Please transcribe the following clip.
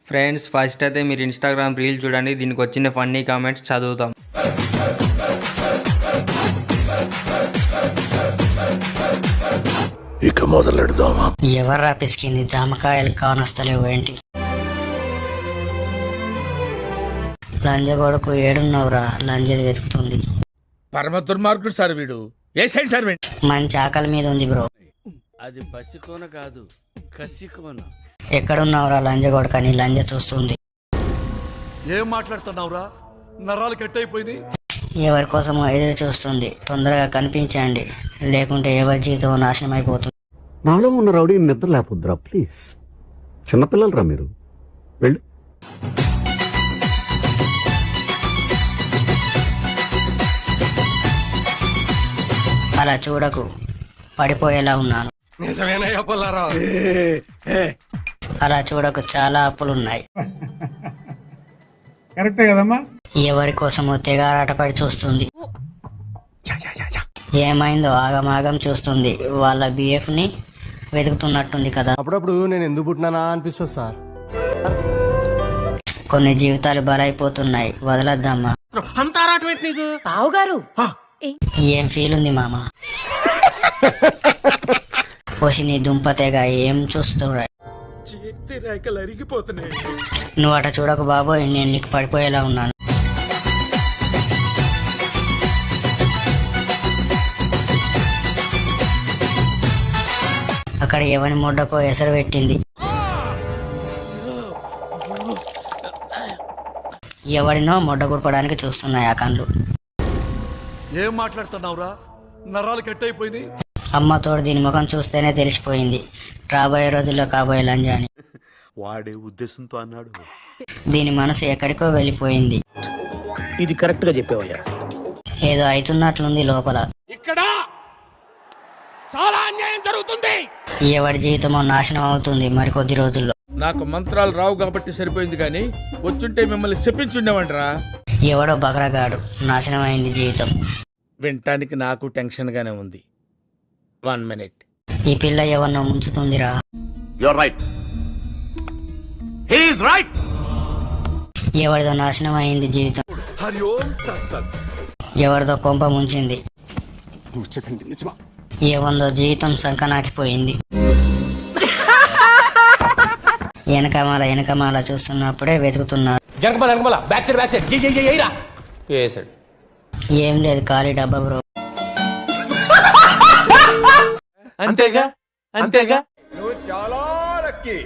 Friends first అయితే మీరు Instagram reel చూడండి, దీనికి వచ్చిన ఫన్నీ కామెంట్స్ చదువుతాం. ఇక మొదలెడదామా? ఎవర్రా పిసికింది జామకాయలు కానొస్తలేవు ఏంటి? లంజ కొడుకు ఏడున్నవురా? లంజది వెతుకుతుంది. పరమ దుర్మార్గుడు సార్ వీడు. ఏ సైడ్ సార్ వీడు? మంచి ఆకలి మీద ఉంది బ్రో. అది పసికోన కాదు, కసికోన. ఎక్కడున్నావురా లంజ కొడుకని లంజ చూస్తుంది. ఏం మాట్లాడుతున్నావురా? నరాలు కట్ అయిపోయింది. ఎవరి కోసమో ఎదురు చూస్తుంది. తొందరగా కనిపించండి, లేకుంటే ఎవరి జీవితం నాశనం అయిపోతుంది. నాలో ఉన్న రౌడీ నిద్ర లేకపోద్దురా ప్లీజ్. చిన్నపిల్లలరా మీరు, వెళ్ళు. అలా చూడకు, పడిపోయేలా ఉన్నాను. అలా చూడకు, చాలా అప్పులున్నాయి. ఎవరి కోసమో తెగారాటపడి చూస్తుంది. ఏమైందో ఆగమాగం చూస్తుంది. వాళ్ళ బిఎఫ్ ని వెతుకుతున్నట్టుంది కదా. అప్పుడప్పుడు నేను ఎందుకు పుట్టినానా అనిపిస్తుంది సార్. కొన్ని జీవితాలు బలైపోతున్నాయి, వదలద్దామా? ఏం ఫీల్ ఉంది మామ? పోసి నీ దుంపతేగా ఏం చూస్తున్నా? నువ్వు అట చూడకు బాబోయ్, నేను నీకు పడిపోయేలా ఉన్నాను. అక్కడ ఎవరి ముడ్డకో ఎసరు పెట్టింది. ఎవడినో ముడ్డ కుడపడానికి చూస్తున్నాయి ఆ కళ్ళు. ఏం మాట్లాడుతున్నావురా? నరాలు కట్ అయిపోయింది. అమ్మ తోడు దీని ముఖం చూస్తేనే తెలిసిపోయింది రాబోయే రోజుల్లో కాబోయే లంజ అని. వాడే ఉద్దేశంతో అన్నాడు. దీని మనసు ఎక్కడికో వెళ్ళిపోయింది. ఇది కరెక్ట్ గా చెప్పేవయ్యా. ఏదో అవుతున్నట్లుంది లోపల. ఇక్కడ చాలా అన్యాయం జరుగుతుంది. ఎవడి జీవితమో నాశనం అవుతుంది మరికొద్ది రోజుల్లో. నాకు మంత్రాలు రావు కాబట్టి సరిపోయింది, కానీ వచ్చుంటే మిమ్మల్ని చెప్పించుండేవంటరా. ఎవడో బకరగాడు, నాశనం అయింది జీవితం. వినటానికి నాకు టెన్షన్ గానే ఉంది. 1 minute. ఈ పిల్ల ఎవరినో ముంచుతుందిరా. ఎవరిదో నాశనం అయింది జీవితం. ఎవరిదో కొంప ముంచింది. ఎవరిదో జీవితం సంకనాకిపోయింది. వెనకమాల చూస్తున్నప్పుడే వెతుకుతున్నాడు. ఏం లేదు, ఖాళీ డబ్బా బ్రో. అంతేగా అంతేగా. నువ్వు చాలా లక్కీ.